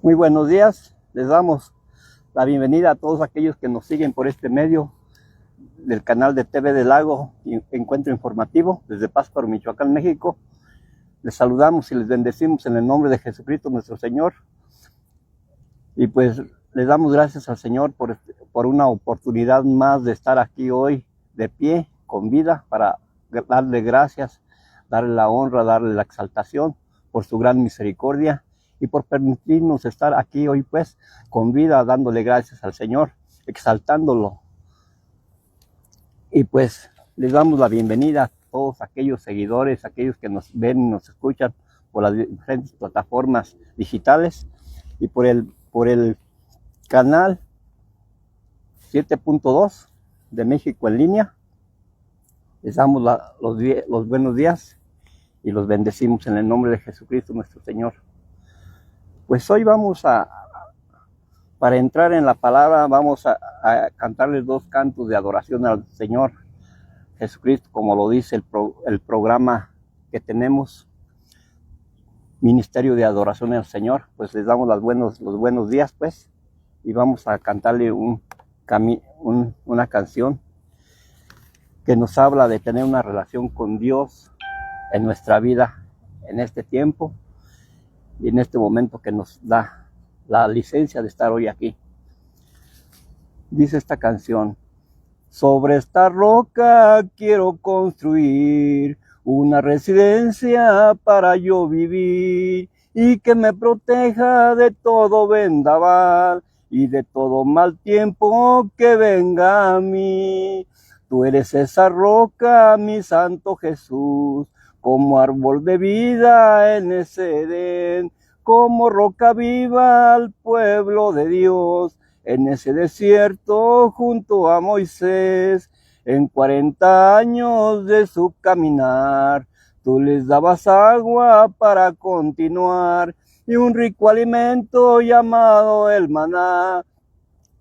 Muy buenos días, les damos la bienvenida a todos aquellos que nos siguen por este medio del canal de TV del Lago Encuentro Informativo desde Pátzcuaro, Michoacán, México. Les saludamos y les bendecimos en el nombre de Jesucristo nuestro Señor, y pues les damos gracias al Señor por una oportunidad más de estar aquí hoy de pie, con vida, para darle gracias, darle la honra, darle la exaltación por su gran misericordia y por permitirnos estar aquí hoy pues con vida, dándole gracias al Señor, exaltándolo. Y pues les damos la bienvenida a todos aquellos seguidores, aquellos que nos ven y nos escuchan por las diferentes plataformas digitales y por el canal 7.2 de México en línea. Les damos los buenos días y los bendecimos en el nombre de Jesucristo nuestro Señor. Pues hoy para entrar en la palabra, vamos a cantarles dos cantos de adoración al Señor Jesucristo, como lo dice el programa que tenemos, Ministerio de Adoración al Señor. Pues les damos los buenos días pues, y vamos a cantarle una canción que nos habla de tener una relación con Dios en nuestra vida, en este tiempo y en este momento que nos da la licencia de estar hoy aquí. Dice esta canción: sobre esta roca quiero construir una residencia para yo vivir, y que me proteja de todo vendaval y de todo mal tiempo que venga a mí. Tú eres esa roca, mi santo Jesús, como árbol de vida en ese Edén, como roca viva al pueblo de Dios en ese desierto junto a Moisés. En 40 años de su caminar, tú les dabas agua para continuar, y un rico alimento llamado el maná,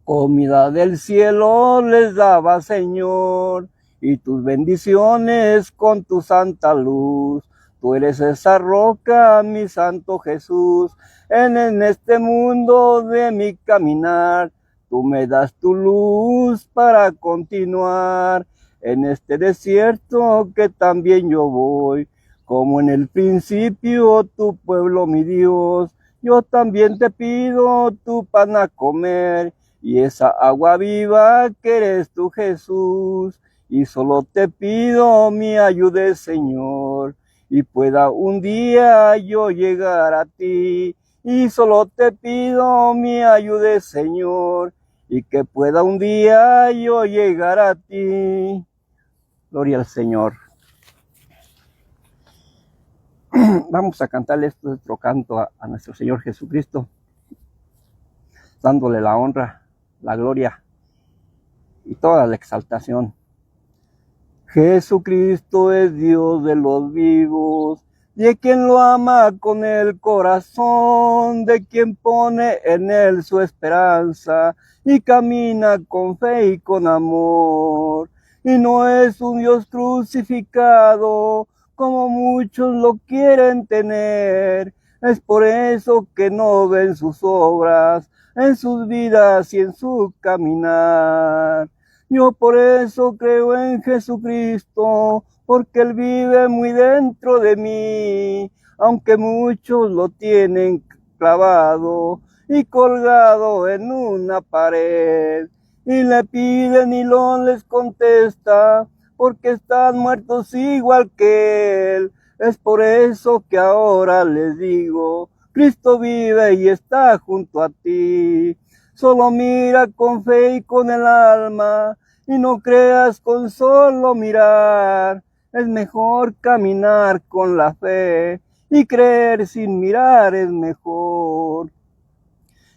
comida del cielo les daba, Señor, y tus bendiciones con tu santa luz. Tú eres esa roca, mi santo Jesús, en este mundo de mi caminar. Tú me das tu luz para continuar en este desierto que también yo voy. Como en el principio, tu pueblo, mi Dios, yo también te pido tu pan a comer, y esa agua viva que eres tú, Jesús. Y solo te pido mi ayuda, Señor, y pueda un día yo llegar a ti. Y solo te pido mi ayuda, Señor, y que pueda un día yo llegar a ti. Gloria al Señor. Vamos a cantarle nuestro canto a nuestro Señor Jesucristo, dándole la honra, la gloria y toda la exaltación. Jesucristo es Dios de los vivos, de quien lo ama con el corazón, de quien pone en él su esperanza y camina con fe y con amor. Y no es un Dios crucificado como muchos lo quieren tener. Es por eso que no ven sus obras en sus vidas y en su caminar. Yo por eso creo en Jesucristo, porque Él vive muy dentro de mí, aunque muchos lo tienen clavado y colgado en una pared, y le piden y no les contesta, porque están muertos igual que Él. Es por eso que ahora les digo, Cristo vive y está junto a ti. Solo mira con fe y con el alma, y no creas con solo mirar. Es mejor caminar con la fe, y creer sin mirar es mejor.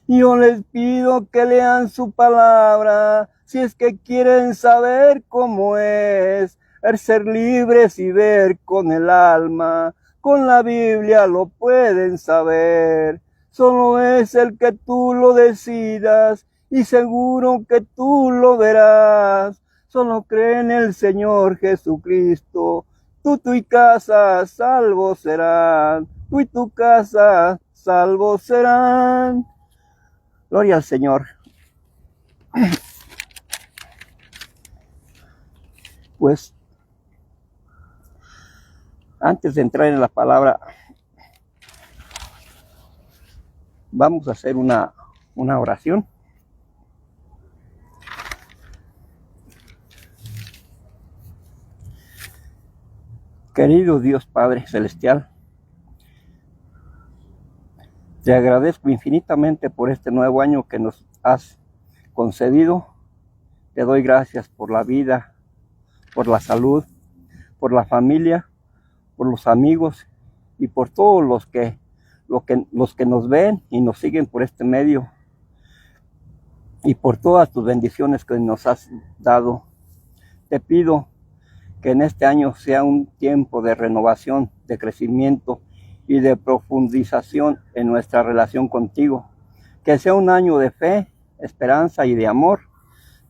Yo les pido que lean su palabra, si es que quieren saber cómo es el ser libres y ver con el alma. Con la Biblia lo pueden saber. Solo es el que tú lo decidas, y seguro que tú lo verás. Solo cree en el Señor Jesucristo, Tú y casa salvos serán, tú y tu casa salvos serán. Gloria al Señor. Pues, antes de entrar en la palabra, vamos a hacer una oración. Querido Dios Padre Celestial, te agradezco infinitamente por este nuevo año que nos has concedido. Te doy gracias por la vida, por la salud, por la familia, por los amigos y por todos los que nos ven y nos siguen por este medio, y por todas tus bendiciones que nos has dado. Te pido que en este año sea un tiempo de renovación, de crecimiento y de profundización en nuestra relación contigo. Que sea un año de fe, esperanza y de amor.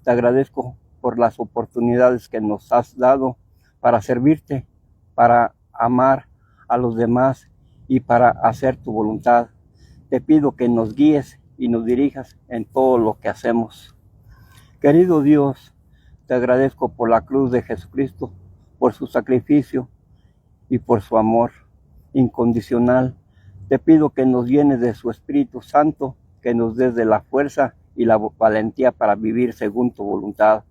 Te agradezco por las oportunidades que nos has dado para servirte, para amar a los demás y para hacer tu voluntad. Te pido que nos guíes y nos dirijas en todo lo que hacemos. Querido Dios, te agradezco por la cruz de Jesucristo, por su sacrificio y por su amor incondicional. Te pido que nos llenes de su Espíritu Santo, que nos des de la fuerza y la valentía para vivir según tu voluntad.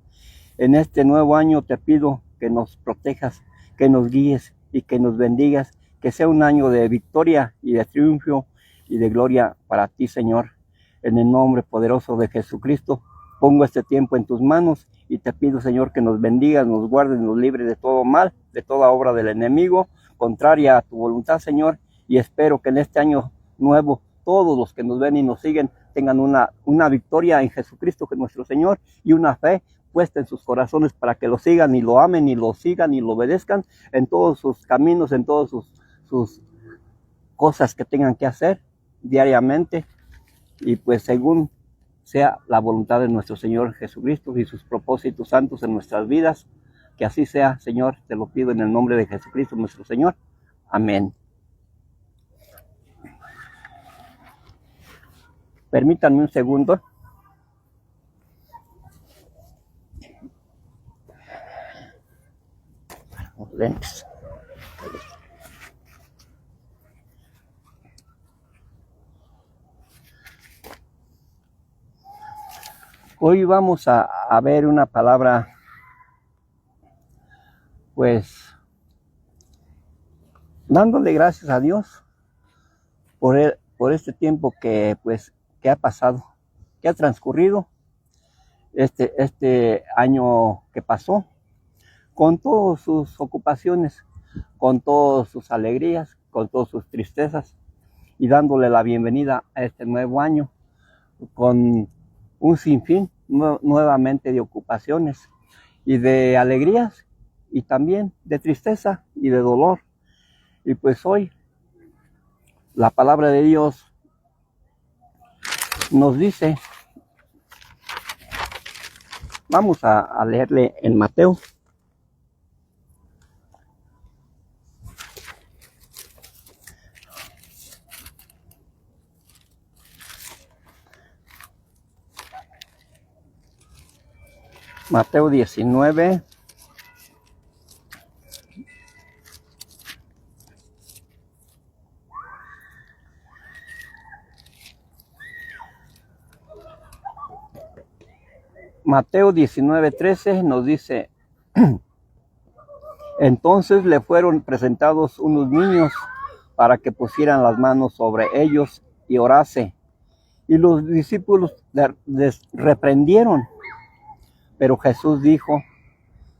En este nuevo año te pido que nos protejas, que nos guíes y que nos bendigas, que sea un año de victoria y de triunfo y de gloria para ti, Señor. En el nombre poderoso de Jesucristo, pongo este tiempo en tus manos y te pido, Señor, que nos bendigas, nos guardes, nos libres de todo mal, de toda obra del enemigo, contraria a tu voluntad, Señor, y espero que en este año nuevo todos los que nos ven y nos siguen tengan una victoria en Jesucristo, que es nuestro Señor, y una fe puesta en sus corazones para que lo sigan y lo amen y lo sigan y lo obedezcan en todos sus caminos, en todas sus cosas que tengan que hacer diariamente, y pues según sea la voluntad de nuestro Señor Jesucristo y sus propósitos santos en nuestras vidas. Que así sea, Señor, te lo pido en el nombre de Jesucristo nuestro Señor. Amén. Permítanme un segundo. Los lentes. Hoy vamos a ver una palabra, pues, dándole gracias a Dios por este tiempo que ha pasado, que ha transcurrido, este año que pasó, con todas sus ocupaciones, con todas sus alegrías, con todas sus tristezas, y dándole la bienvenida a este nuevo año con un sinfín nuevamente de ocupaciones y de alegrías, y también de tristeza y de dolor. Y pues hoy la palabra de Dios nos dice, vamos a leerle en Mateo. Mateo 19. Mateo 19:13 nos dice, entonces le fueron presentados unos niños para que pusieran las manos sobre ellos y orase. Y los discípulos les reprendieron. Pero Jesús dijo,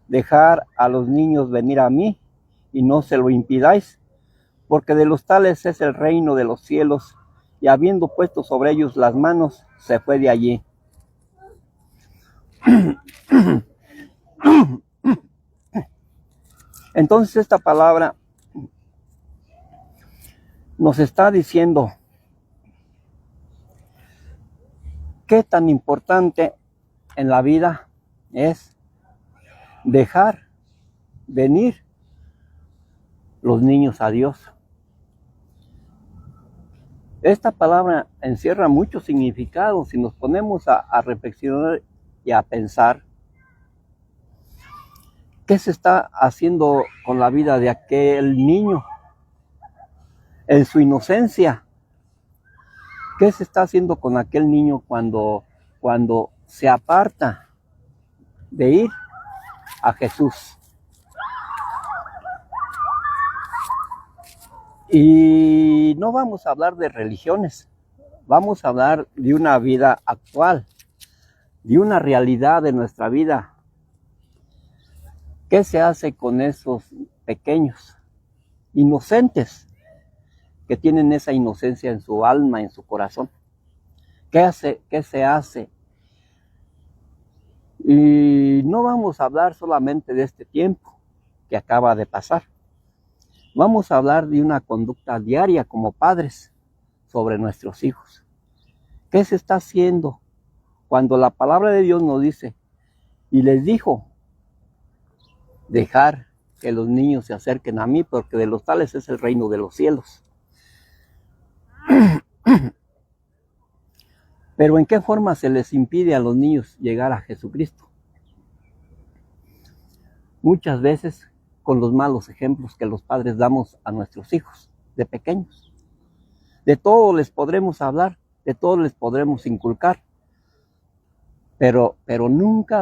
dejar a los niños venir a mí y no se lo impidáis, porque de los tales es el reino de los cielos. Y habiendo puesto sobre ellos las manos, se fue de allí. Entonces esta palabra nos está diciendo qué tan importante en la vida es dejar venir los niños a Dios. Esta palabra encierra muchos significados. Si nos ponemos a reflexionar y a pensar, ¿qué se está haciendo con la vida de aquel niño en su inocencia? ¿Qué se está haciendo con aquel niño cuando se aparta de ir a Jesús? Y no vamos a hablar de religiones, vamos a hablar de una vida actual, de una realidad de nuestra vida. ¿Qué se hace con esos pequeños, inocentes, que tienen esa inocencia en su alma, en su corazón? ¿Qué se hace? Y no vamos a hablar solamente de este tiempo que acaba de pasar. Vamos a hablar de una conducta diaria como padres sobre nuestros hijos. ¿Qué se está haciendo cuando la palabra de Dios nos dice, y les dijo, dejar que los niños se acerquen a mí, porque de los tales es el reino de los cielos? Pero ¿en qué forma se les impide a los niños llegar a Jesucristo? Muchas veces con los malos ejemplos que los padres damos a nuestros hijos de pequeños. De todo les podremos hablar, de todo les podremos inculcar, pero nunca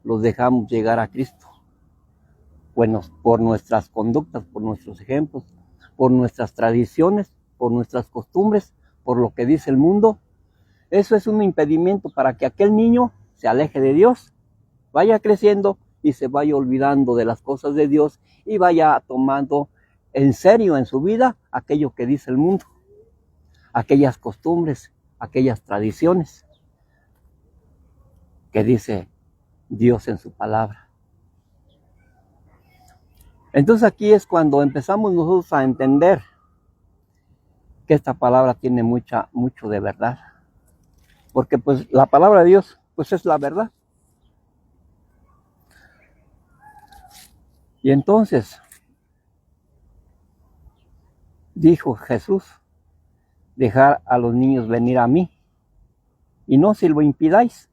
los dejamos llegar a Cristo. Bueno, por nuestras conductas, por nuestros ejemplos, por nuestras tradiciones, por nuestras costumbres, por lo que dice el mundo. Eso es un impedimento para que aquel niño se aleje de Dios, vaya creciendo y se vaya olvidando de las cosas de Dios y vaya tomando en serio en su vida aquello que dice el mundo, aquellas costumbres, aquellas tradiciones que dice Dios en su palabra. Entonces aquí es cuando empezamos nosotros a entender que esta palabra tiene mucho de verdad, porque pues la palabra de Dios pues es la verdad. Y entonces dijo Jesús, dejar a los niños venir a mí, y no si lo impidáis.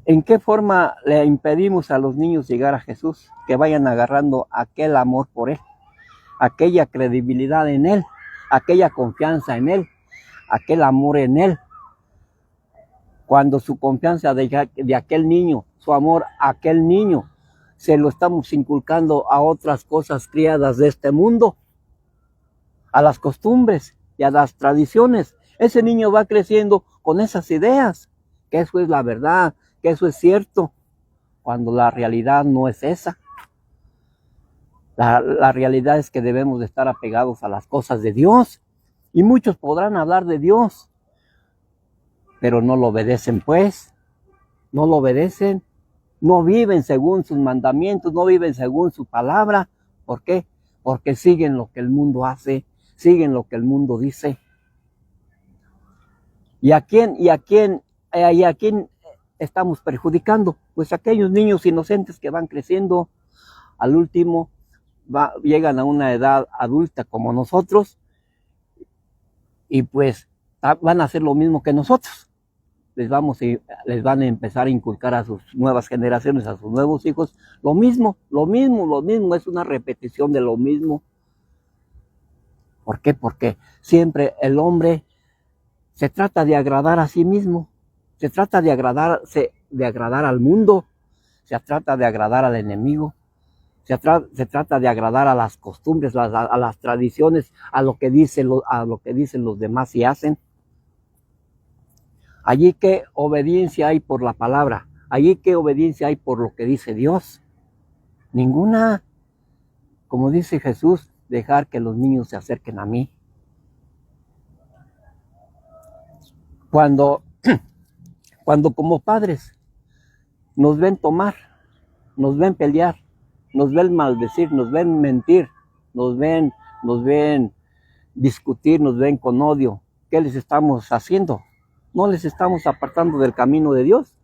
¿En qué forma le impedimos a los niños llegar a Jesús? Que vayan agarrando aquel amor por Él, aquella credibilidad en Él, aquella confianza en Él, aquel amor en Él. Cuando su confianza de aquel niño, su amor a aquel niño, se lo estamos inculcando a otras cosas criadas de este mundo, a las costumbres y a las tradiciones. Ese niño va creciendo con esas ideas, que eso es la verdad, que eso es cierto, cuando la realidad no es esa. La realidad es que debemos de estar apegados a las cosas de Dios, y muchos podrán hablar de Dios, pero no lo obedecen, pues, no lo obedecen, no viven según sus mandamientos, no viven según su palabra. ¿Por qué? Porque siguen lo que el mundo hace, siguen lo que el mundo dice. ¿Y a quién estamos perjudicando? Pues a aquellos niños inocentes que van creciendo, al último llegan a una edad adulta como nosotros, y pues van a hacer lo mismo que nosotros. Les van a empezar a inculcar a sus nuevas generaciones, a sus nuevos hijos, lo mismo, es una repetición de lo mismo. ¿Por qué? Porque siempre el hombre se trata de agradar a sí mismo, se trata de agradar al mundo, se trata de agradar al enemigo, se trata de agradar a las costumbres, a las tradiciones, a lo que dicen los demás y hacen. Allí qué obediencia hay por la palabra, allí qué obediencia hay por lo que dice Dios. Ninguna. Como dice Jesús, dejar que los niños se acerquen a mí. Cuando como padres nos ven tomar, nos ven pelear, nos ven maldecir, nos ven mentir, nos ven discutir, nos ven con odio, ¿qué les estamos haciendo? No les estamos apartando del camino de Dios,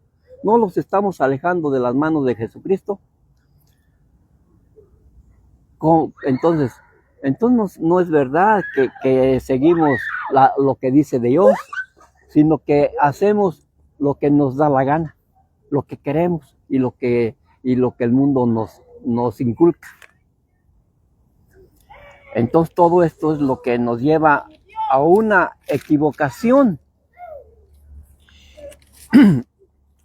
no los estamos alejando de las manos de Jesucristo. Entonces no es verdad que seguimos lo que dice Dios, sino que hacemos lo que nos da la gana, lo que queremos y lo que el mundo nos inculca. Entonces todo esto es lo que nos lleva a una equivocación.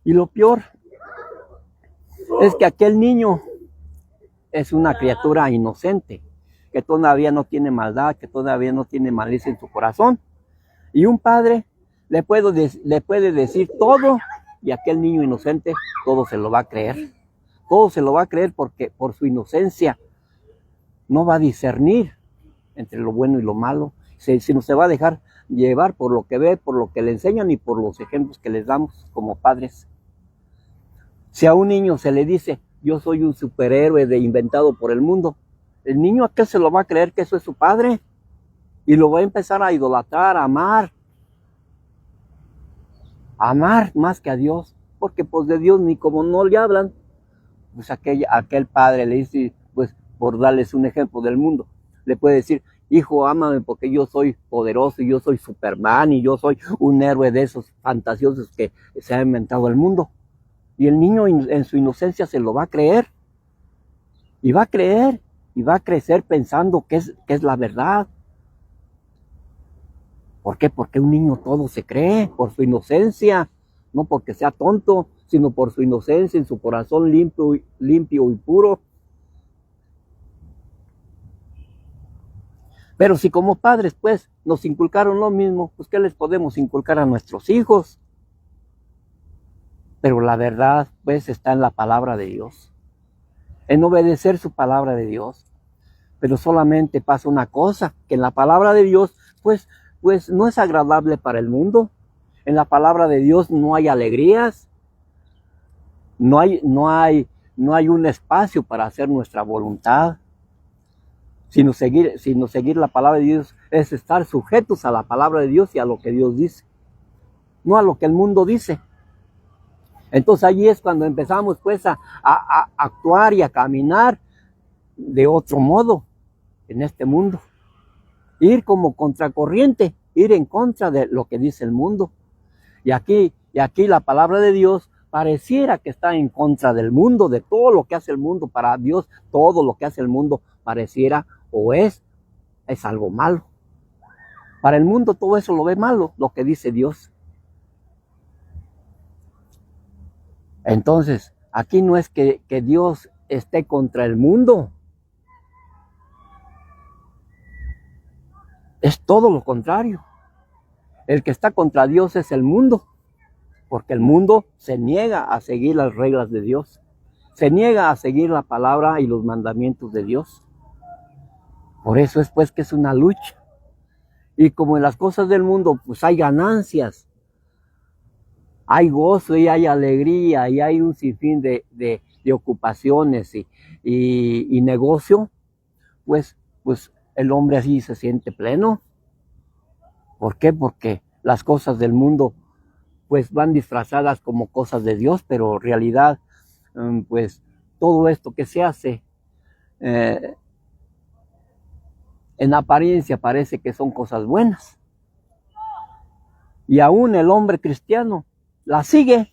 Y lo peor es que aquel niño es una criatura inocente, que todavía no tiene maldad, que todavía no tiene malicia en su corazón. Y un padre le puede decir todo, y aquel niño inocente todo se lo va a creer. Todo se lo va a creer porque por su inocencia no va a discernir entre lo bueno y lo malo, sino se va a dejar llevar por lo que ve, por lo que le enseñan y por los ejemplos que les damos como padres. Si a un niño se le dice, yo soy un superhéroe inventado por el mundo, el niño a qué se lo va a creer que eso es su padre, y lo va a empezar a idolatrar, a amar más que a Dios, porque pues de Dios ni como no le hablan, pues aquel padre le dice, pues por darles un ejemplo del mundo, le puede decir, hijo, ámame porque yo soy poderoso, y yo soy Superman, y yo soy un héroe de esos fantasiosos que se ha inventado el mundo. Y el niño en su inocencia se lo va a creer, y va a creer, y va a crecer pensando que es la verdad. ¿Por qué? Porque un niño todo se cree, por su inocencia, no porque sea tonto, sino por su inocencia, en su corazón limpio y puro. Pero si como padres, pues, nos inculcaron lo mismo, pues, ¿qué les podemos inculcar a nuestros hijos? Pero la verdad, pues, está en la palabra de Dios, en obedecer su palabra de Dios. Pero solamente pasa una cosa, que en la palabra de Dios, pues no es agradable para el mundo. En la palabra de Dios no hay alegrías, no hay un espacio para hacer nuestra voluntad. Sino seguir la palabra de Dios es estar sujetos a la palabra de Dios y a lo que Dios dice, no a lo que el mundo dice. Entonces allí es cuando empezamos pues a actuar y a caminar de otro modo en este mundo. Ir como contracorriente, ir en contra de lo que dice el mundo. Y aquí la palabra de Dios pareciera que está en contra del mundo, de todo lo que hace el mundo. Para Dios, todo lo que hace el mundo pareciera o es algo malo. Para el mundo todo eso lo ve malo, lo que dice Dios. Entonces, aquí no es que Dios esté contra el mundo. Es todo lo contrario. El que está contra Dios es el mundo, porque el mundo se niega a seguir las reglas de Dios. Se niega a seguir la palabra y los mandamientos de Dios. Por eso es pues que es una lucha. Y como en las cosas del mundo, pues hay ganancias, hay gozo y hay alegría y hay un sinfín de ocupaciones y negocio, pues el hombre así se siente pleno. ¿Por qué? Porque las cosas del mundo pues van disfrazadas como cosas de Dios, pero en realidad pues todo esto que se hace en apariencia parece que son cosas buenas. Y aún el hombre cristiano la sigue,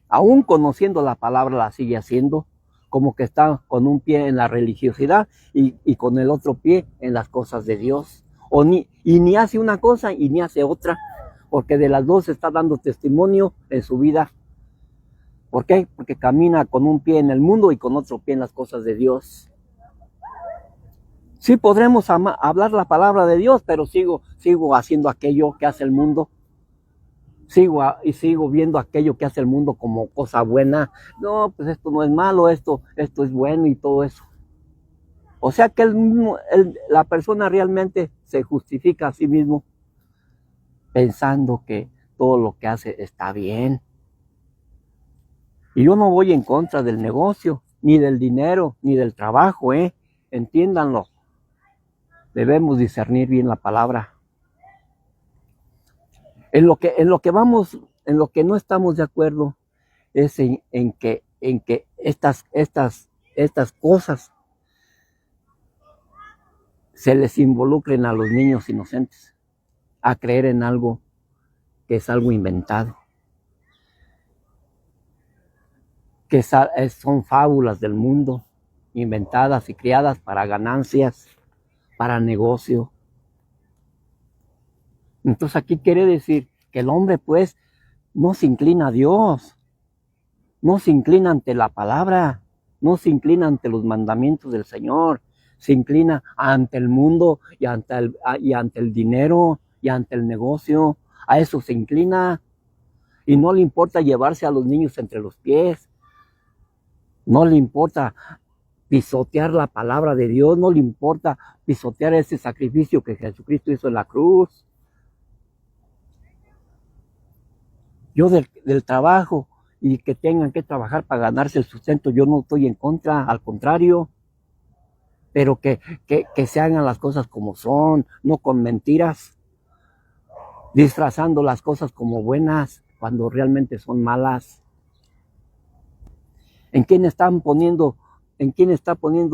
aún conociendo la palabra la sigue haciendo, como que está con un pie en la religiosidad y con el otro pie en las cosas de Dios. Y ni hace una cosa y ni hace otra, porque de las dos está dando testimonio en su vida. ¿Por qué? Porque camina con un pie en el mundo y con otro pie en las cosas de Dios. Sí podremos hablar la palabra de Dios, pero sigo haciendo aquello que hace el mundo. Sigo viendo aquello que hace el mundo como cosa buena. No, pues esto no es malo, esto es bueno y todo eso. O sea que la persona realmente se justifica a sí mismo pensando que todo lo que hace está bien. Y yo no voy en contra del negocio, ni del dinero, ni del trabajo, entiéndanlo. Debemos discernir bien la palabra. En lo que vamos en lo que no estamos de acuerdo es en que estas cosas se les involucren a los niños inocentes a creer en algo que es algo inventado, que son fábulas del mundo, inventadas y creadas para ganancias, para negocio. Entonces aquí quiere decir que el hombre pues no se inclina a Dios, no se inclina ante la palabra, no se inclina ante los mandamientos del Señor, se inclina ante el mundo y ante el dinero y ante el negocio. A eso se inclina y no le importa llevarse a los niños entre los pies, no le importa pisotear la palabra de Dios, no le importa pisotear ese sacrificio que Jesucristo hizo en la cruz. Yo del trabajo y que tengan que trabajar para ganarse el sustento, yo no estoy en contra, al contrario, pero que se hagan las cosas como son, no con mentiras, disfrazando las cosas como buenas cuando realmente son malas. ¿En quién está poniendo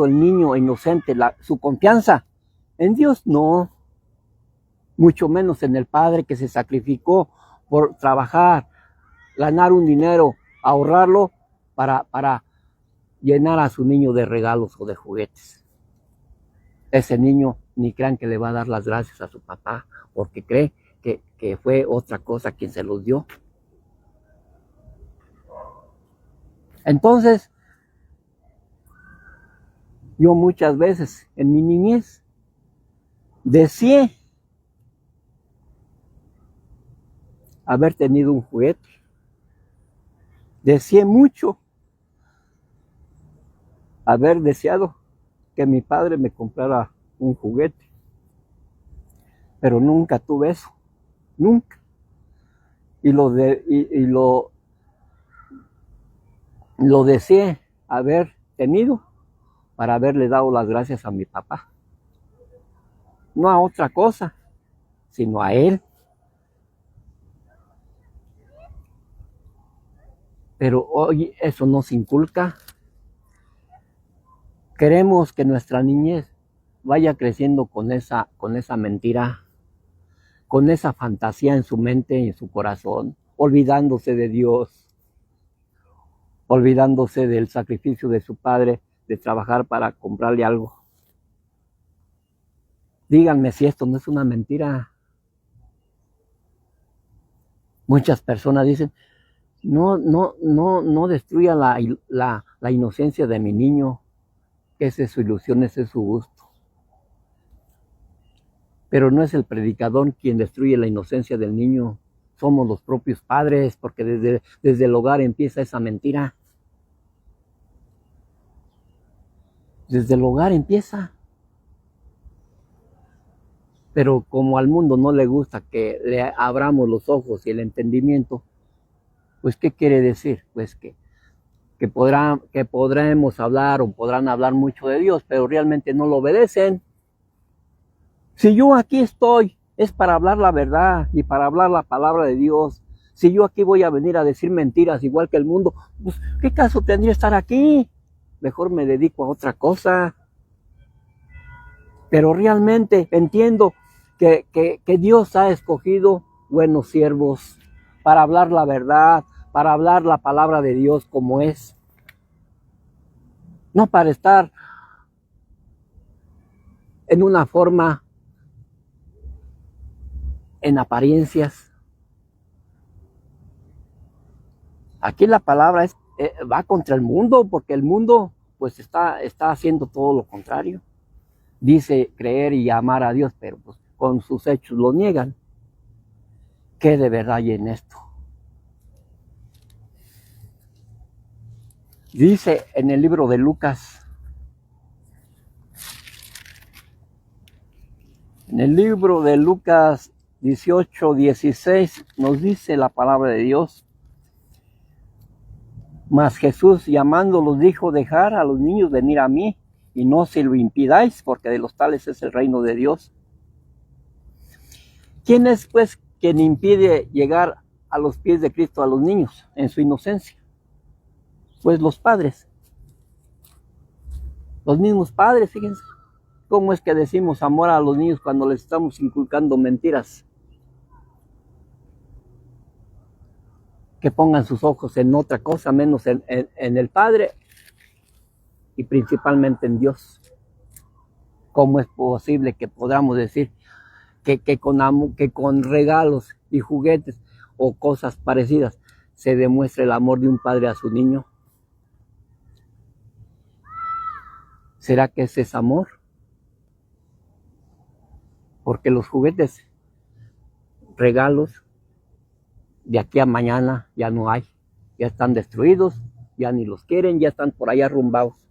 el niño inocente su confianza? En Dios no, mucho menos en el Padre que se sacrificó por trabajar, ganar un dinero, ahorrarlo para llenar a su niño de regalos o de juguetes. Ese niño ni crean que le va a dar las gracias a su papá porque cree que fue otra cosa quien se los dio. Entonces, yo muchas veces en mi niñez deseé haber tenido un juguete. Deseé mucho haber deseado que mi padre me comprara un juguete. Pero nunca tuve eso. Nunca. Y lo deseé haber tenido para haberle dado las gracias a mi papá. No a otra cosa, sino a él. Pero hoy eso nos inculca. Queremos que nuestra niñez vaya creciendo con esa mentira, con esa fantasía en su mente y en su corazón, olvidándose de Dios, olvidándose del sacrificio de su padre de trabajar para comprarle algo. Díganme si esto no es una mentira. Muchas personas dicen, no destruya la inocencia de mi niño, que esa es su ilusión, ese es su gusto. Pero no es el predicador quien destruye la inocencia del niño, somos los propios padres, porque desde el hogar empieza esa mentira. Desde el hogar empieza. Pero como al mundo no le gusta que le abramos los ojos y el entendimiento, pues ¿qué quiere decir? Pues que podremos hablar o podrán hablar mucho de Dios, pero realmente no lo obedecen. Si yo aquí estoy, es para hablar la verdad y para hablar la palabra de Dios. Si yo aquí voy a venir a decir mentiras igual que el mundo, pues ¿qué caso tendría estar aquí? Mejor me dedico a otra cosa. Pero realmente entiendo que Dios ha escogido buenos siervos para hablar la verdad, para hablar la palabra de Dios como es. No para estar en una forma, en apariencias. Aquí la palabra va contra el mundo, porque el mundo pues está haciendo todo lo contrario. Dice creer y amar a Dios, pero pues con sus hechos lo niegan. ¿Qué de verdad hay en esto? Dice en el libro de Lucas, en el libro de Lucas 18:16 nos dice la palabra de Dios: mas Jesús llamándolos dijo, dejad a los niños venir a mí, y no se lo impidáis, porque de los tales es el reino de Dios. ¿Quién es pues quien impide llegar a los pies de Cristo a los niños en su inocencia? Pues los padres. Los mismos padres, fíjense. ¿Cómo es que decimos amor a los niños cuando les estamos inculcando mentiras? Que pongan sus ojos en otra cosa, menos en el Padre y principalmente en Dios. ¿Cómo es posible que podamos decir que con regalos y juguetes o cosas parecidas se demuestre el amor de un padre a su niño? ¿Será que ese es amor? Porque los juguetes, regalos, de aquí a mañana ya no hay. Ya están destruidos, ya ni los quieren, ya están por allá arrumbados.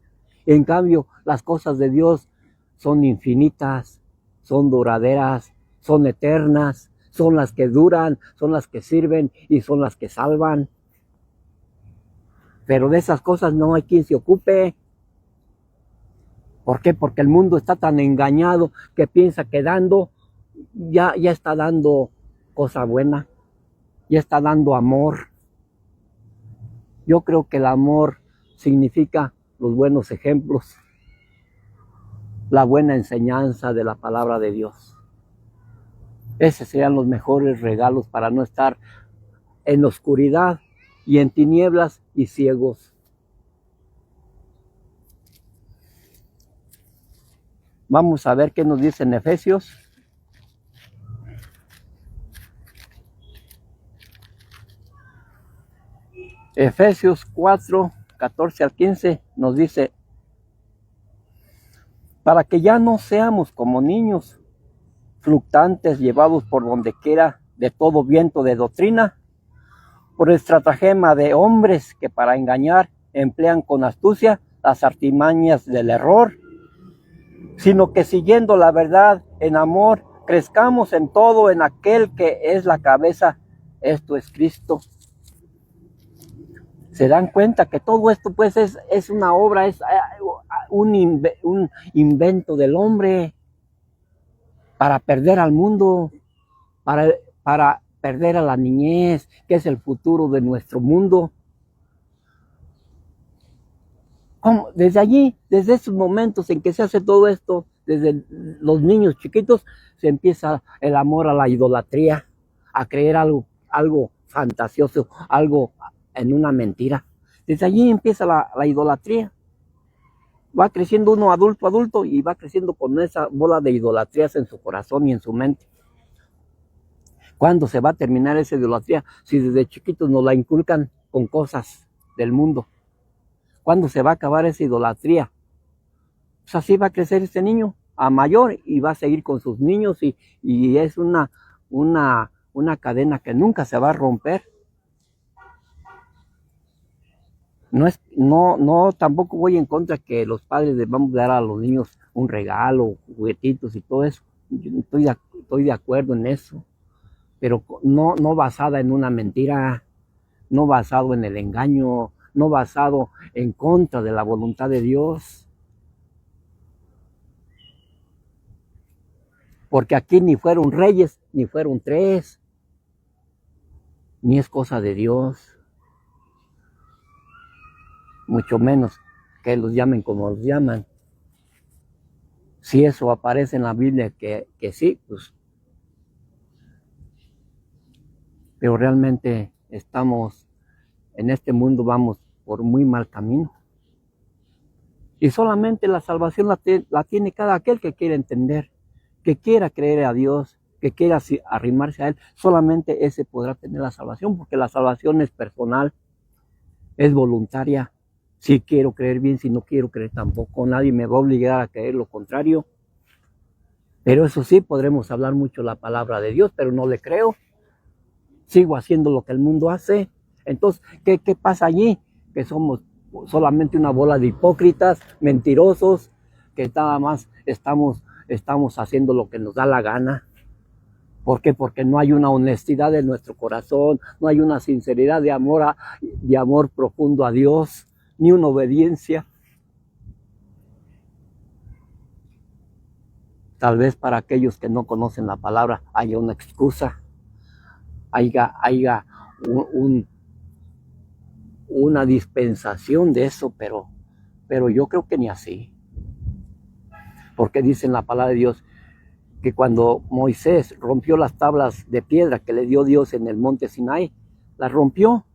En cambio, las cosas de Dios son infinitas, son duraderas, son eternas, son las que duran, son las que sirven y son las que salvan. Pero de esas cosas no hay quien se ocupe. ¿Por qué? Porque el mundo está tan engañado que piensa que dando, ya está dando cosa buena, ya está dando amor. Yo creo que el amor significa los buenos ejemplos, la buena enseñanza de la palabra de Dios. Esos serían los mejores regalos para no estar en oscuridad y en tinieblas y ciegos. Vamos a ver qué nos dice en Efesios. Efesios 4, 14 al 15 nos dice: para que ya no seamos como niños fluctuantes, llevados por donde quiera de todo viento de doctrina, por estratagema de hombres que para engañar emplean con astucia las artimañas del error, sino que siguiendo la verdad en amor, crezcamos en todo en aquel que es la cabeza, esto es Cristo. Se dan cuenta que todo esto pues es una obra, es un invento del hombre para perder al mundo, para perder a la niñez, que es el futuro de nuestro mundo. ¿Cómo? Desde allí, desde esos momentos en que se hace todo esto, desde los niños chiquitos, se empieza el amor a la idolatría, a creer algo fantasioso, algo en una mentira. Desde allí empieza la idolatría. Va creciendo uno adulto y va creciendo con esa bola de idolatrías en su corazón y en su mente. ¿Cuándo se va a terminar esa idolatría? Si desde chiquitos nos la inculcan con cosas del mundo. ¿Cuándo se va a acabar esa idolatría? Pues así va a crecer este niño a mayor y va a seguir con sus niños y es una cadena que nunca se va a romper. No, tampoco voy en contra que los padres debamos dar a los niños un regalo, juguetitos y todo eso. Yo estoy de acuerdo en eso, pero no basada en una mentira, no basado en el engaño, no basado en contra de la voluntad de Dios. Porque aquí ni fueron reyes, ni fueron tres, ni es cosa de Dios. Mucho menos que los llamen como los llaman. Si eso aparece en la Biblia que sí, pues. Pero realmente estamos, en este mundo vamos por muy mal camino. Y solamente la salvación la tiene cada aquel que quiere entender, que quiera creer a Dios, que quiera arrimarse a Él. Solamente ese podrá tener la salvación, porque la salvación es personal, es voluntaria. Si quiero creer bien, si no quiero creer tampoco. Nadie me va a obligar a creer lo contrario. Pero eso sí, podremos hablar mucho la palabra de Dios, pero no le creo. Sigo haciendo lo que el mundo hace. Entonces, ¿qué pasa allí? Que somos solamente una bola de hipócritas, mentirosos, que nada más estamos haciendo lo que nos da la gana. ¿Por qué? Porque no hay una honestidad en nuestro corazón, no hay una sinceridad de amor profundo a Dios, ni una obediencia. Tal vez para aquellos que no conocen la palabra haya una excusa, haya una dispensación de eso, pero yo creo que ni así. Porque dice en la palabra de Dios que cuando Moisés rompió las tablas de piedra que le dio Dios en el monte Sinaí, las rompió,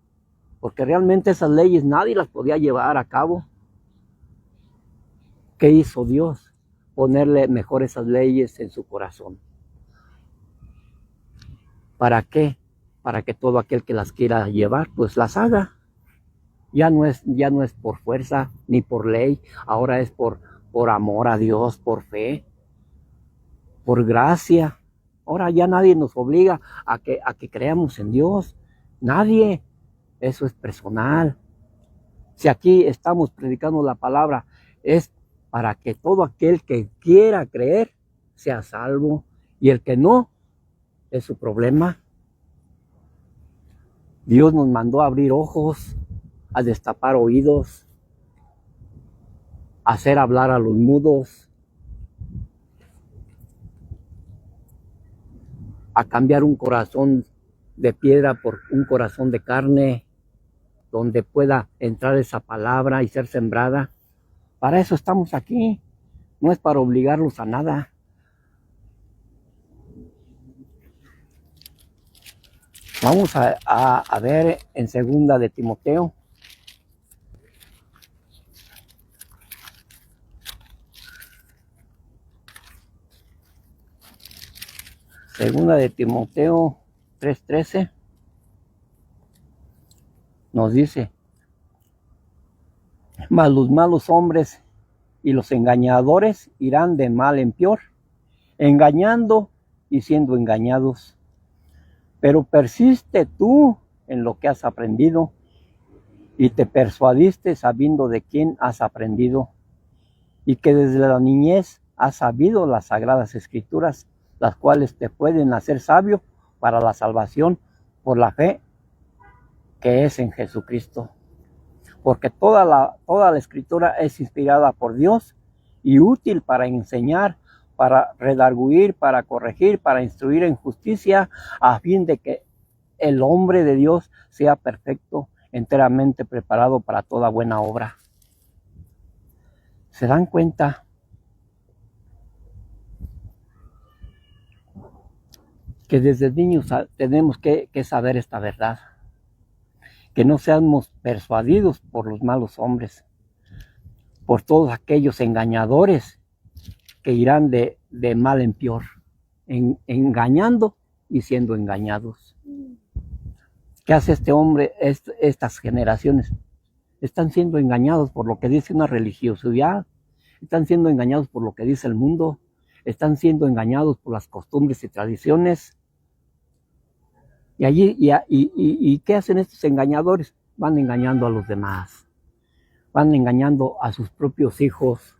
porque realmente esas leyes nadie las podía llevar a cabo. ¿Qué hizo Dios? Ponerle mejor esas leyes en su corazón. ¿Para qué? Para que todo aquel que las quiera llevar, pues las haga. Ya no es por fuerza ni por ley, ahora es por amor a Dios, por fe, por gracia. Ahora ya nadie nos obliga a que creamos en Dios. Nadie. Eso es personal. Si aquí estamos predicando la palabra, es para que todo aquel que quiera creer sea salvo, y el que no, es su problema. Dios nos mandó a abrir ojos, a destapar oídos, a hacer hablar a los mudos, a cambiar un corazón de piedra por un corazón de carne, donde pueda entrar esa palabra y ser sembrada. Para eso estamos aquí, no es para obligarlos a nada. Vamos a ver en segunda de Timoteo. Segunda de Timoteo 3:13 nos dice: mas los malos hombres y los engañadores irán de mal en peor, engañando y siendo engañados. Pero persiste tú en lo que has aprendido y te persuadiste sabiendo de quién has aprendido, y que desde la niñez has sabido las sagradas escrituras, las cuales te pueden hacer sabio para la salvación por la fe que es en Jesucristo. Porque toda la escritura es inspirada por Dios y útil para enseñar, para redarguir, para corregir, para instruir en justicia, a fin de que el hombre de Dios sea perfecto, enteramente preparado para toda buena obra. ¿Se dan cuenta? Que desde niños tenemos que saber esta verdad. Que no seamos persuadidos por los malos hombres, por todos aquellos engañadores que irán de mal en peor, engañando y siendo engañados. ¿Qué hace este hombre, estas generaciones? Están siendo engañados por lo que dice una religiosidad, están siendo engañados por lo que dice el mundo, están siendo engañados por las costumbres y tradiciones. ¿Y qué hacen estos engañadores? Van engañando a los demás, van engañando a sus propios hijos.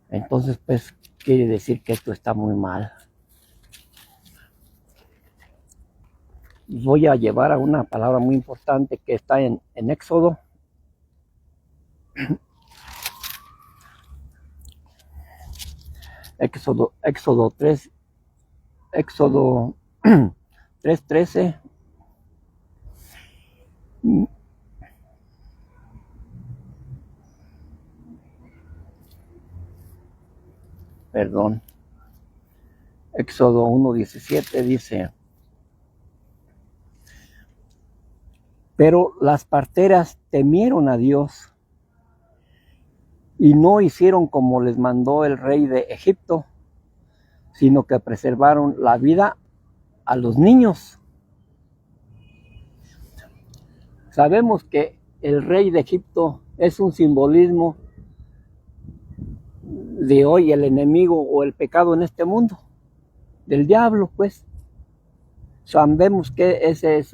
Entonces, pues, quiere decir que esto está muy mal. Voy a llevar a una palabra muy importante que está en Éxodo. Éxodo 3, Éxodo 3:13. Perdón. Éxodo 1:17 dice: pero las parteras temieron a Dios y no hicieron como les mandó el rey de Egipto, sino que preservaron la vida a los niños. Sabemos que el rey de Egipto es un simbolismo de hoy, el enemigo o el pecado en este mundo, del diablo, pues. Sabemos que ese es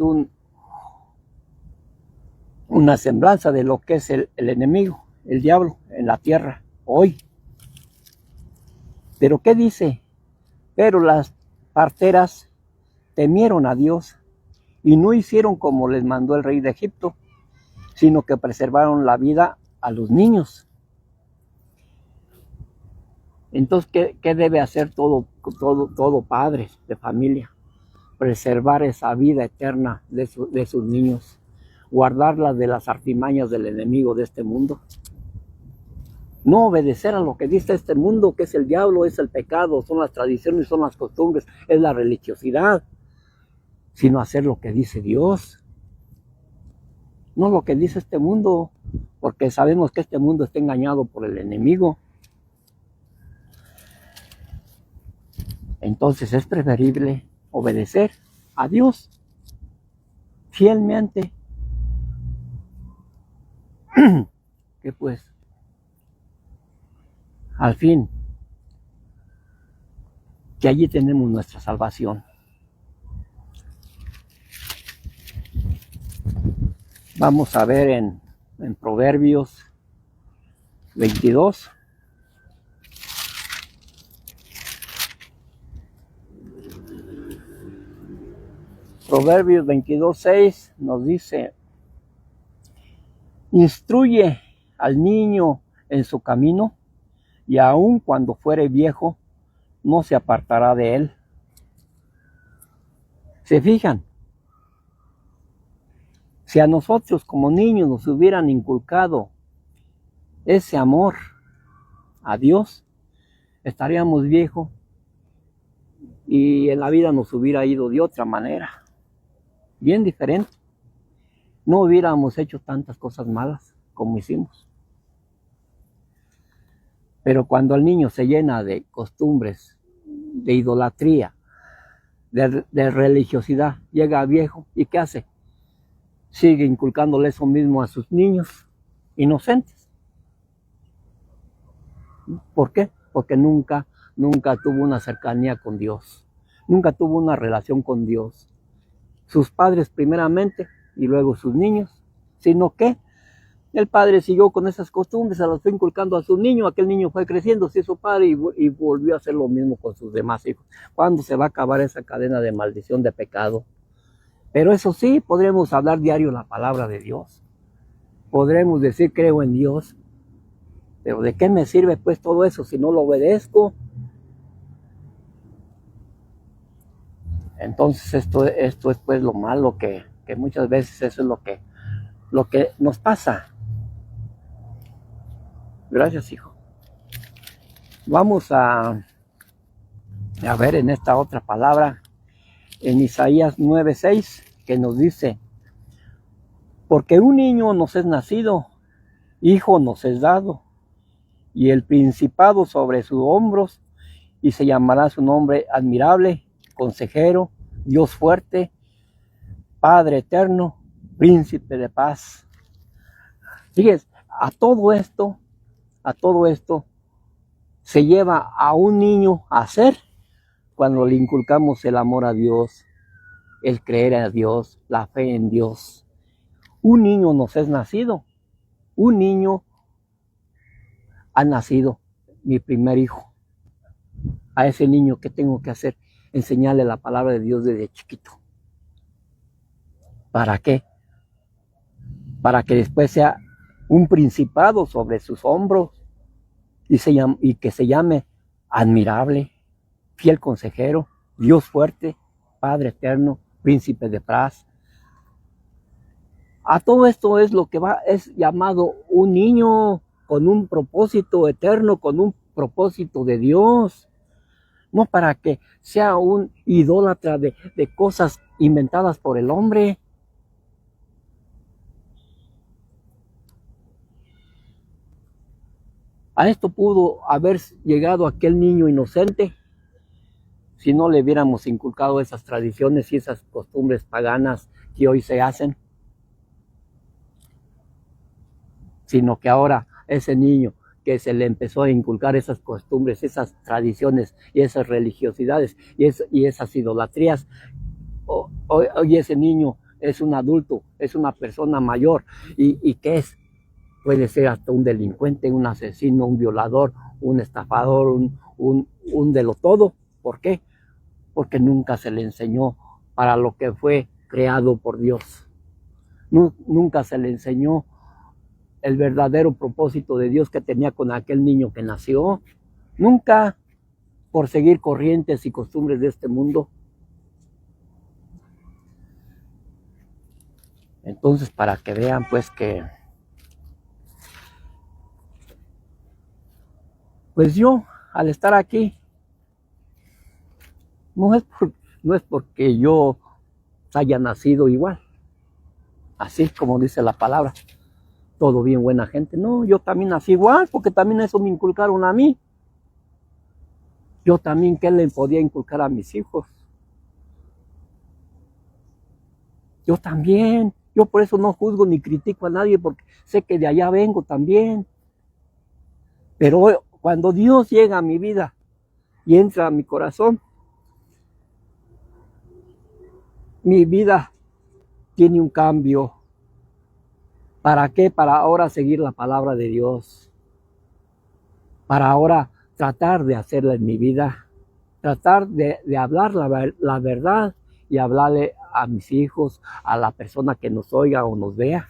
una semblanza de lo que es el enemigo, el diablo en la tierra hoy. Pero ¿qué dice? Pero las parteras temieron a Dios y no hicieron como les mandó el rey de Egipto, sino que preservaron la vida a los niños. Entonces, ¿qué debe hacer todo padre de familia? Preservar esa vida eterna de sus niños, guardarla de las artimañas del enemigo de este mundo. No obedecer a lo que dice este mundo, que es el diablo, es el pecado, son las tradiciones, son las costumbres, es la religiosidad, sino hacer lo que dice Dios. No lo que dice este mundo, porque sabemos que este mundo está engañado por el enemigo. Entonces es preferible obedecer a Dios fielmente, que pues al fin, que allí tenemos nuestra salvación. Vamos a ver en Proverbios 22. Proverbios 22:6 nos dice: instruye al niño en su camino, y aun cuando fuere viejo, no se apartará de él. ¿Se fijan? Si a nosotros como niños nos hubieran inculcado ese amor a Dios, estaríamos viejos y en la vida nos hubiera ido de otra manera, bien diferente. No hubiéramos hecho tantas cosas malas como hicimos. Pero cuando el niño se llena de costumbres, de idolatría, de religiosidad, llega viejo, ¿y qué hace? Sigue inculcándole eso mismo a sus niños inocentes. ¿Por qué? Porque nunca tuvo una cercanía con Dios, nunca tuvo una relación con Dios. Sus padres primeramente y luego sus niños, sino que el padre siguió con esas costumbres, se las fue inculcando a su niño, aquel niño fue creciendo, se hizo padre y volvió a hacer lo mismo con sus demás hijos. ¿Cuándo se va a acabar esa cadena de maldición, de pecado? Pero eso sí, podremos hablar diario la palabra de Dios. Podremos decir creo en Dios. Pero ¿de qué me sirve pues todo eso si no lo obedezco? Entonces esto es pues lo malo que muchas veces eso es lo que nos pasa. Gracias, hijo. Vamos a ver en esta otra palabra, en Isaías 9:6, que nos dice: porque un niño nos es nacido, hijo nos es dado, y el principado sobre sus hombros, y se llamará su nombre admirable, consejero, Dios fuerte, Padre eterno, príncipe de paz. Fíjense, a todo esto se lleva a un niño a hacer cuando le inculcamos el amor a Dios, el creer a Dios, la fe en Dios. Un niño nos es nacido, un niño ha nacido, mi primer hijo. A ese niño, ¿qué tengo que hacer? Enseñarle la palabra de Dios desde chiquito. ¿Para qué? Para que después sea un principado sobre sus hombros y que se llame admirable, fiel consejero, Dios fuerte, Padre eterno, príncipe de paz. A todo esto es lo que es llamado un niño con un propósito eterno, con un propósito de Dios. No para que sea un idólatra de cosas inventadas por el hombre. A esto pudo haber llegado aquel niño inocente si no le hubiéramos inculcado esas tradiciones y esas costumbres paganas que hoy se hacen. Sino que ahora ese niño que se le empezó a inculcar esas costumbres, esas tradiciones y esas religiosidades y esas idolatrías, hoy ese niño es un adulto, es una persona mayor. ¿Y qué es? Puede ser hasta un delincuente, un asesino, un violador, un estafador, un de lo todo. ¿Por qué? Porque nunca se le enseñó para lo que fue creado por Dios. Nunca se le enseñó el verdadero propósito de Dios que tenía con aquel niño que nació. nunca por seguir corrientes y costumbres de este mundo. Entonces, para que vean pues que pues yo al estar aquí no es porque yo haya nacido igual, así como dice la palabra, todo bien buena gente. No, yo también nací igual, porque también eso me inculcaron a mí. Yo también, ¿qué le podía inculcar a mis hijos? Yo también, yo por eso no juzgo ni critico a nadie, porque sé que de allá vengo también. Pero cuando Dios llega a mi vida y entra a mi corazón, mi vida tiene un cambio. ¿Para qué? Para ahora seguir la palabra de Dios. Para ahora tratar de hacerla en mi vida. Tratar de hablar la verdad y hablarle a mis hijos, a la persona que nos oiga o nos vea.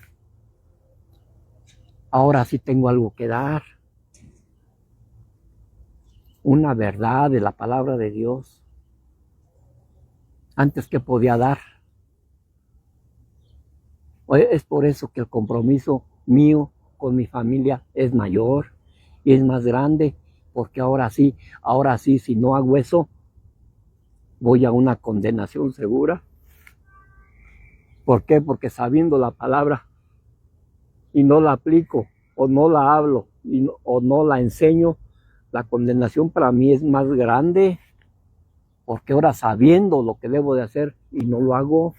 Ahora sí tengo algo que dar. Una verdad de la palabra de Dios. Antes, ¿qué podía dar? Es por eso que el compromiso mío con mi familia es mayor y es más grande, porque ahora sí, si no hago eso, voy a una condenación segura. ¿Por qué? Porque sabiendo la palabra y no la aplico, o no la hablo, o no la enseño, la condenación para mí es más grande, porque ahora sabiendo lo que debo de hacer y no lo hago.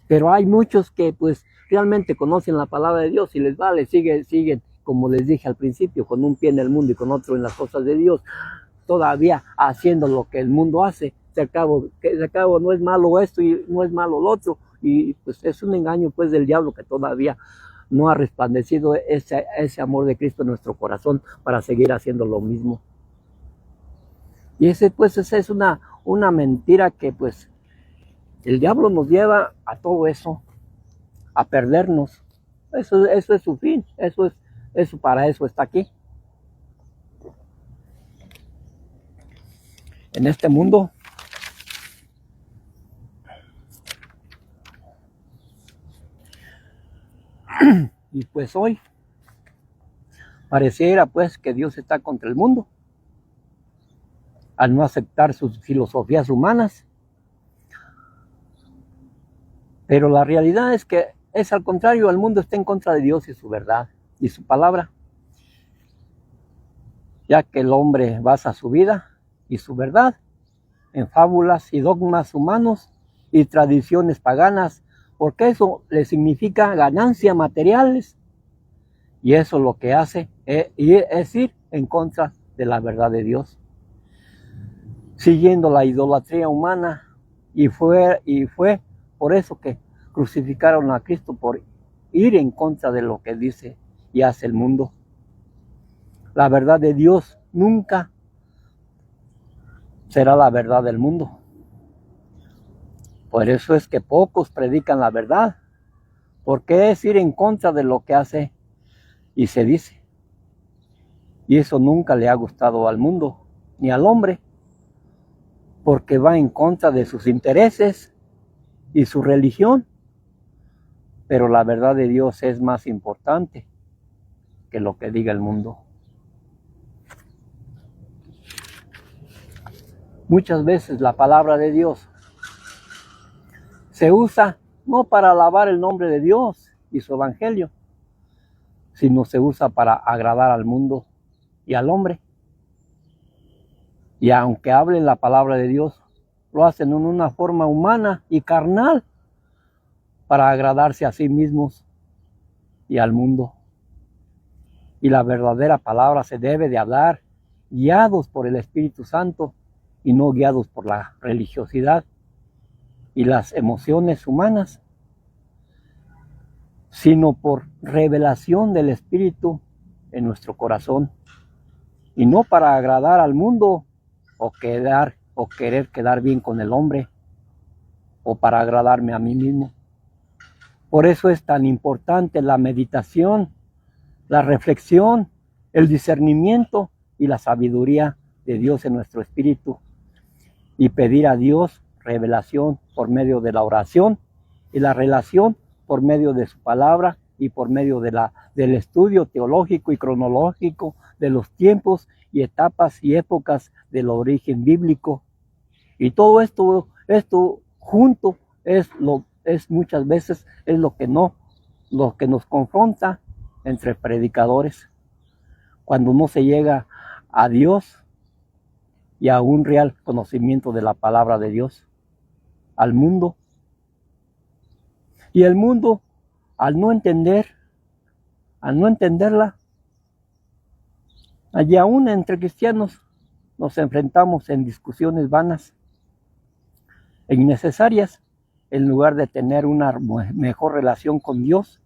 Pero hay muchos que pues realmente conocen la palabra de Dios y les vale, siguen, como les dije al principio, con un pie en el mundo y con otro en las cosas de Dios, todavía haciendo lo que el mundo hace. Se acabó, no es malo esto y no es malo lo otro, y pues es un engaño pues del diablo que todavía no ha resplandecido ese amor de Cristo en nuestro corazón para seguir haciendo lo mismo. Y esa es una mentira que pues el diablo nos lleva a todo eso, a perdernos. Eso es su fin, para eso está aquí. En este mundo y pues hoy pareciera pues que Dios está contra el mundo al no aceptar sus filosofías humanas. Pero la realidad es que es al contrario, el mundo está en contra de Dios y su verdad y su palabra, ya que el hombre basa su vida y su verdad en fábulas y dogmas humanos y tradiciones paganas, porque eso le significa ganancias materiales, y eso lo que hace es ir en contra de la verdad de Dios, siguiendo la idolatría humana, y fue por eso que crucificaron a Cristo, por ir en contra de lo que dice y hace el mundo. La verdad de Dios nunca será la verdad del mundo. Por eso es que pocos predican la verdad, porque es ir en contra de lo que hace y se dice. Y eso nunca le ha gustado al mundo, ni al hombre, porque va en contra de sus intereses y su religión. Pero la verdad de Dios es más importante que lo que diga el mundo. Muchas veces la palabra de Dios se usa no para alabar el nombre de Dios y su evangelio, sino se usa para agradar al mundo y al hombre. Y aunque hablen la palabra de Dios, lo hacen en una forma humana y carnal para agradarse a sí mismos y al mundo. Y la verdadera palabra se debe de hablar guiados por el Espíritu Santo y no guiados por la religiosidad y las emociones humanas, sino por revelación del Espíritu en nuestro corazón, y no para agradar al mundo o querer quedar bien con el hombre, o para agradarme a mí mismo. Por eso es tan importante la meditación, la reflexión el discernimiento y la sabiduría de Dios en nuestro espíritu y pedir a Dios revelación por medio de la oración y la relación por medio de su palabra y por medio del estudio teológico y cronológico de los tiempos y etapas y épocas del origen bíblico. Y todo esto junto es muchas veces es lo que nos confronta entre predicadores, cuando no se llega a Dios y a un real conocimiento de la palabra de Dios al mundo. Y el mundo, al no entenderla, allí aún entre cristianos nos enfrentamos en discusiones vanas e innecesarias, en lugar de tener una mejor relación con Dios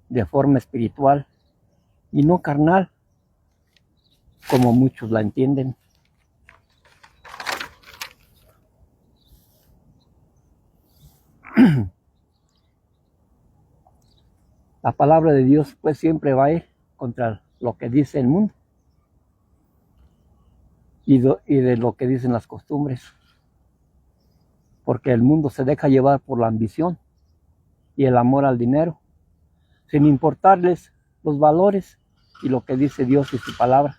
de forma espiritual y no carnal, como muchos la entienden. La palabra de Dios pues siempre va a ir contra lo que dice el mundo y de lo que dicen las costumbres, porque el mundo se deja llevar por la ambición y el amor al dinero, sin importarles los valores y lo que dice Dios y su palabra.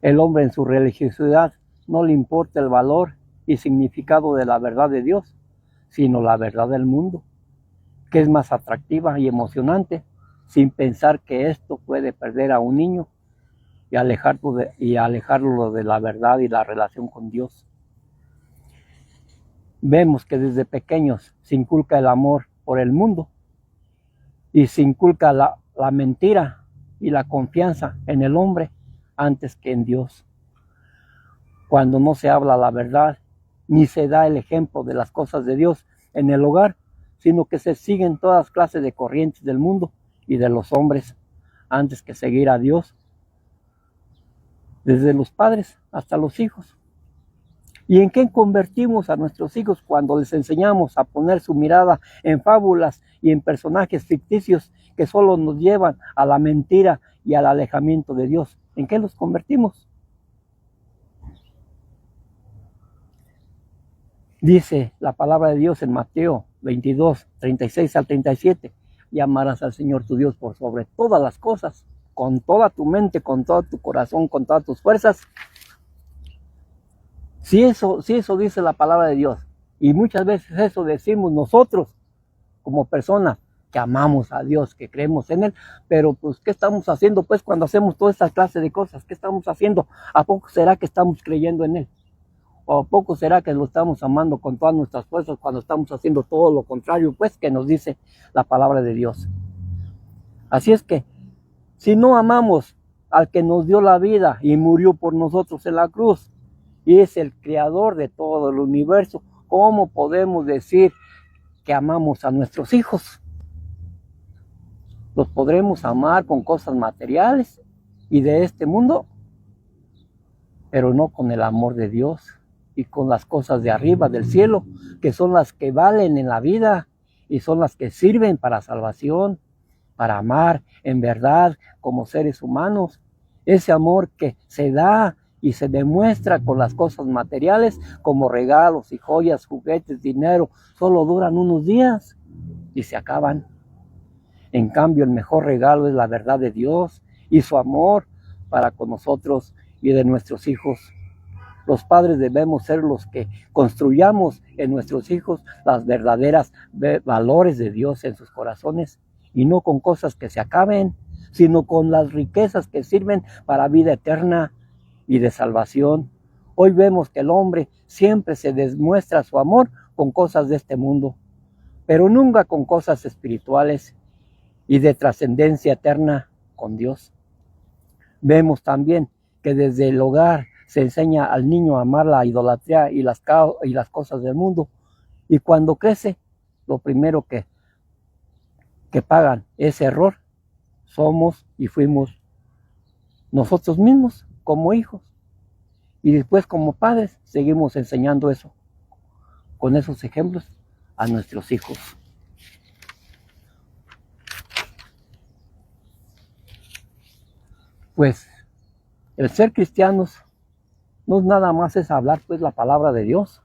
El hombre en su religiosidad no le importa el valor y significado de la verdad de Dios, sino la verdad del mundo, que es más atractiva y emocionante, sin pensar que esto puede perder a un niño y alejarlo de la verdad y la relación con Dios. Vemos que desde pequeños se inculca el amor por el mundo y se inculca la mentira y la confianza en el hombre antes que en Dios. Cuando no se habla la verdad, ni se da el ejemplo de las cosas de Dios en el hogar, sino que se siguen todas clases de corrientes del mundo y de los hombres antes que seguir a Dios, desde los padres hasta los hijos. ¿Y en qué convertimos a nuestros hijos cuando les enseñamos a poner su mirada en fábulas y en personajes ficticios que solo nos llevan a la mentira y al alejamiento de Dios? ¿En qué los convertimos? Dice la palabra de Dios en Mateo 22, 36 al 37, y amarás al Señor tu Dios por sobre todas las cosas, con toda tu mente, con todo tu corazón, con todas tus fuerzas. Si eso dice la palabra de Dios, y muchas veces eso decimos nosotros como personas que amamos a Dios, que creemos en Él, pero pues ¿qué estamos haciendo pues cuando hacemos toda esta clase de cosas? ¿Qué estamos haciendo? ¿A poco será que estamos creyendo en Él? ¿O a poco será que lo estamos amando con todas nuestras fuerzas cuando estamos haciendo todo lo contrario pues que nos dice la palabra de Dios? Así es que si no amamos al que nos dio la vida y murió por nosotros en la cruz, y es el creador de todo el universo, ¿cómo podemos decir que amamos a nuestros hijos? ¿Los podremos amar con cosas materiales y de este mundo? Pero no con el amor de Dios y con las cosas de arriba del cielo, que son las que valen en la vida y son las que sirven para salvación, para amar en verdad como seres humanos. Ese amor que se da y se demuestra con las cosas materiales como regalos y joyas, juguetes, dinero, solo duran unos días y se acaban. En cambio, el mejor regalo es la verdad de Dios y su amor para con nosotros y de nuestros hijos. Los padres debemos ser los que construyamos en nuestros hijos las verdaderas valores de Dios en sus corazones, y no con cosas que se acaben, sino con las riquezas que sirven para vida eterna y de salvación. Hoy vemos que el hombre siempre se demuestra su amor con cosas de este mundo, pero nunca con cosas espirituales y de trascendencia eterna con Dios. Vemos también que desde el hogar se enseña al niño a amar la idolatría y las cosas del mundo, y cuando crece, lo primero que pagan ese error somos y fuimos nosotros mismos como hijos, y después como padres seguimos enseñando eso con esos ejemplos a nuestros hijos. pues el ser cristianos no es nada más es hablar pues la palabra de Dios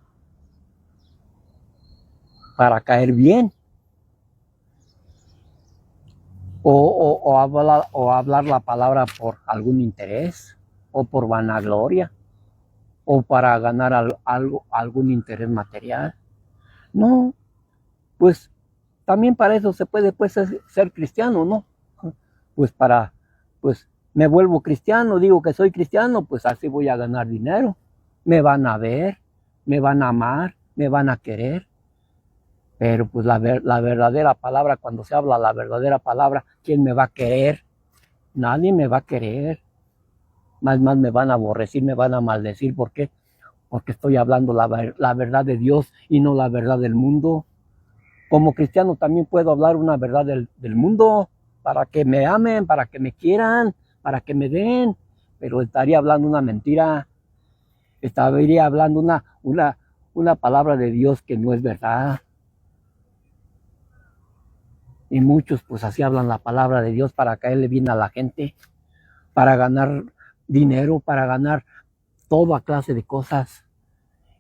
para caer bien o hablar la palabra por algún interés o por vanagloria o para ganar algún interés material. No, pues también para eso se puede pues ser cristiano, ¿no? Pues pues me vuelvo cristiano, digo que soy cristiano, pues así voy a ganar dinero. Me van a ver, me van a amar, me van a querer. Pero pues la verdadera palabra, cuando se habla la verdadera palabra, ¿quién me va a querer? Nadie me va a querer. Más me van a aborrecer, me van a maldecir. ¿Por qué? Porque estoy hablando la verdad de Dios y no la verdad del mundo. Como cristiano también puedo hablar una verdad del mundo para que me amen, para que me quieran, para que me den. Pero estaría hablando una mentira. Estaría hablando una palabra de Dios que no es verdad. Y muchos pues así hablan la palabra de Dios para caerle bien a la gente, para ganar dinero, para ganar toda clase de cosas.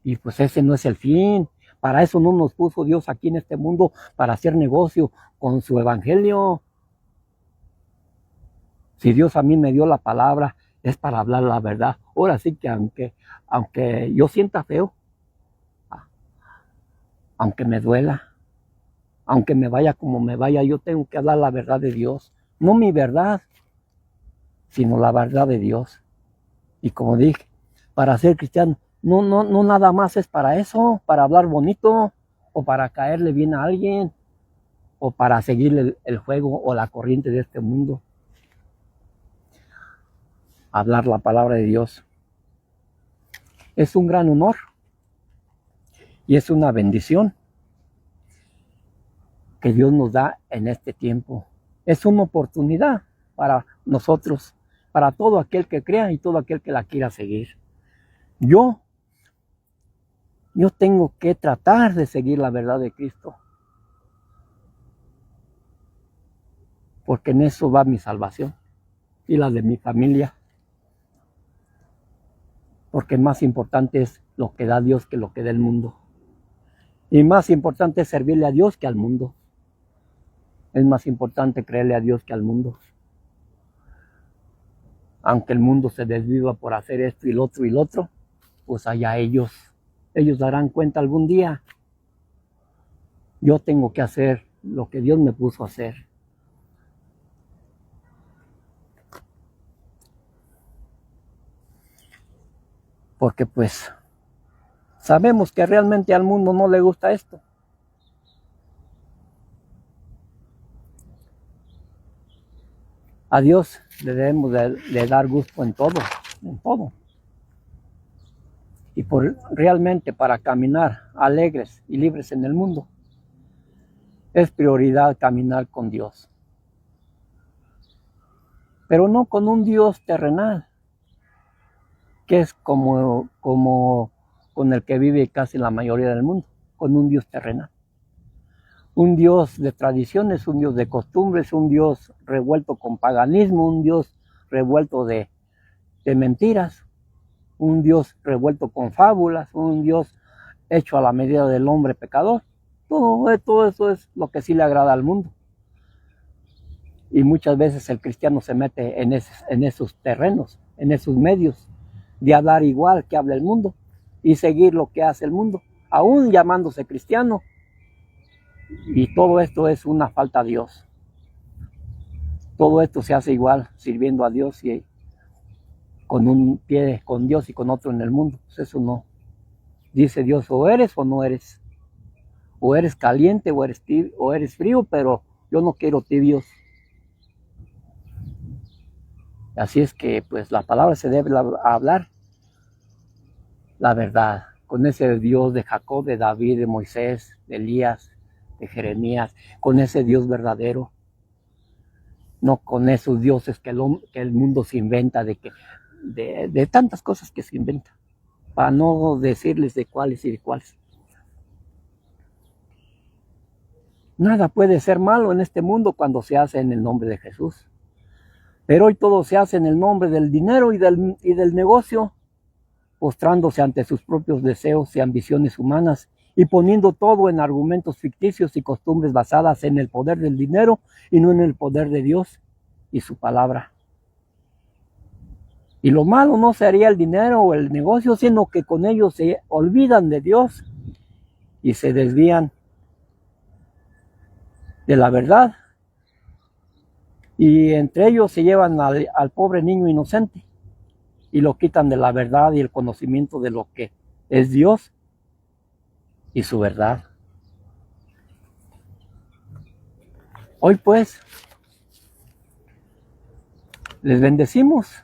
Y pues ese no es el fin. Para eso no nos puso Dios aquí en este mundo, para hacer negocio con su evangelio. Si Dios a mí me dio la palabra, es para hablar la verdad. Ahora sí que aunque yo sienta feo, aunque me duela, aunque me vaya como me vaya, yo tengo que hablar la verdad de Dios. No mi verdad, sino la verdad de Dios. Y como dije, para ser cristiano, no nada más es para eso, para hablar bonito, o para caerle bien a alguien, o para seguirle el juego o la corriente de este mundo. Hablar la palabra de Dios es un gran honor y es una bendición que Dios nos da en este tiempo. Es una oportunidad para nosotros, para todo aquel que crea y todo aquel que la quiera seguir. Yo tengo que tratar de seguir la verdad de Cristo, porque en eso va mi salvación y la de mi familia, porque más importante es lo que da Dios que lo que da el mundo, y más importante es servirle a Dios que al mundo. Es más importante creerle a Dios que al mundo. Aunque el mundo se desviva por hacer esto y lo otro, pues allá ellos darán cuenta algún día. Yo tengo que hacer lo que Dios me puso a hacer. Porque pues sabemos que realmente al mundo no le gusta esto. A Dios le debemos de dar gusto en todo. Y realmente para caminar alegres y libres en el mundo, es prioridad caminar con Dios. Pero no con un Dios terrenal, que es como con el que vive casi la mayoría del mundo, con un Dios terrenal. Un Dios de tradiciones, un Dios de costumbres, un Dios revuelto con paganismo, un Dios revuelto de mentiras, un Dios revuelto con fábulas, un Dios hecho a la medida del hombre pecador. Todo eso es lo que sí le agrada al mundo. Y muchas veces el cristiano se mete en esos terrenos, en esos medios, de hablar igual que habla el mundo y seguir lo que hace el mundo, aún llamándose cristiano. Y todo esto es una falta a Dios. Todo esto se hace igual, sirviendo a Dios y con un pie con Dios y con otro en el mundo. Pues eso no. Dice Dios, o eres o no eres. O eres caliente o eres frío, pero yo no quiero tibios. Así es que pues la palabra se debe hablar la verdad, con ese Dios de Jacob, de David, de Moisés, de Elías, de Jeremías, con ese Dios verdadero, no con esos dioses que el mundo se inventa, de tantas cosas que se inventa, para no decirles de cuáles y de cuáles. Nada puede ser malo en este mundo cuando se hace en el nombre de Jesús. Pero hoy todo se hace en el nombre del dinero y del negocio, postrándose ante sus propios deseos y ambiciones humanas y poniendo todo en argumentos ficticios y costumbres basadas en el poder del dinero y no en el poder de Dios y su palabra. Y lo malo no sería el dinero o el negocio, sino que con ellos se olvidan de Dios y se desvían de la verdad. Y entre ellos se llevan al pobre niño inocente y lo quitan de la verdad y el conocimiento de lo que es Dios y su verdad. Hoy pues les bendecimos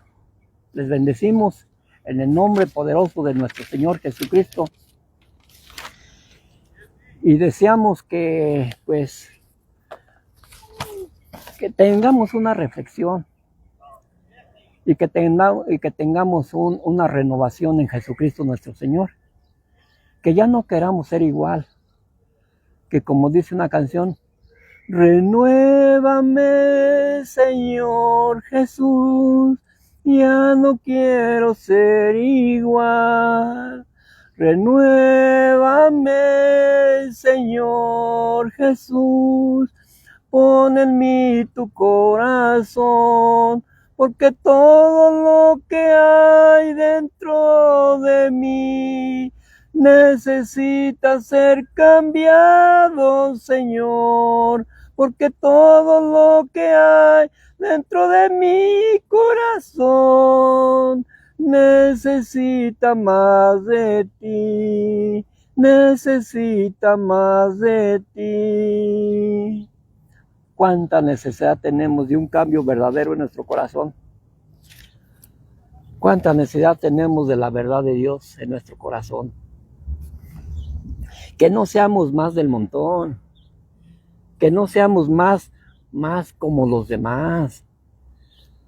en el nombre poderoso de nuestro Señor Jesucristo y deseamos que pues que tengamos una reflexión y que tengamos una renovación en Jesucristo nuestro Señor, que ya no queramos ser igual, que como dice una canción, renuévame Señor Jesús, ya no quiero ser igual. Renuévame Señor Jesús, pon en mí tu corazón, porque todo lo que hay dentro de mí necesita ser cambiado, Señor, porque todo lo que hay dentro de mi corazón necesita más de ti, necesita más de ti. Cuánta necesidad tenemos de un cambio verdadero en nuestro corazón. Cuánta necesidad tenemos de la verdad de Dios en nuestro corazón. Que no seamos más del montón. Que no seamos más como los demás.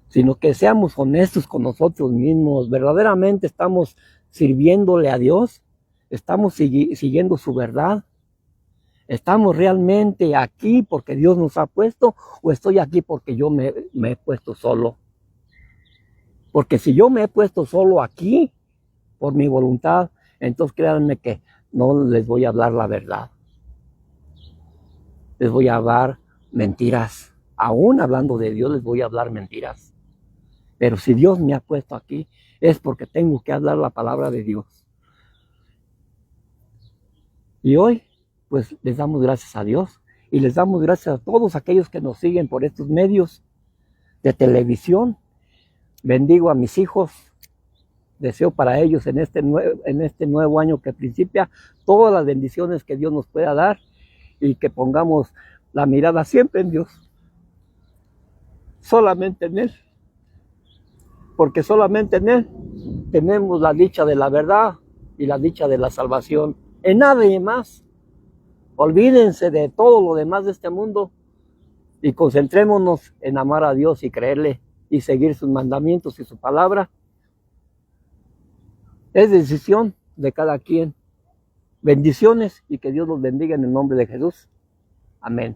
Sino que seamos honestos con nosotros mismos. Verdaderamente estamos sirviéndole a Dios. Estamos siguiendo su verdad. ¿Estamos realmente aquí porque Dios nos ha puesto o estoy aquí porque yo me he puesto solo? Porque si yo me he puesto solo aquí por mi voluntad, entonces créanme que no les voy a hablar la verdad. Les voy a hablar mentiras. Aún hablando de Dios les voy a hablar mentiras. Pero si Dios me ha puesto aquí es porque tengo que hablar la palabra de Dios. Y hoy pues les damos gracias a Dios y les damos gracias a todos aquellos que nos siguen por estos medios de televisión. Bendigo a mis hijos, deseo para ellos en este nuevo año que principia todas las bendiciones que Dios nos pueda dar y que pongamos la mirada siempre en Dios, solamente en Él, porque solamente en Él tenemos la dicha de la verdad y la dicha de la salvación, en nadie más. Olvídense de todo lo demás de este mundo y concentrémonos en amar a Dios y creerle y seguir sus mandamientos y su palabra. Es decisión de cada quien. Bendiciones y que Dios los bendiga en el nombre de Jesús. Amén.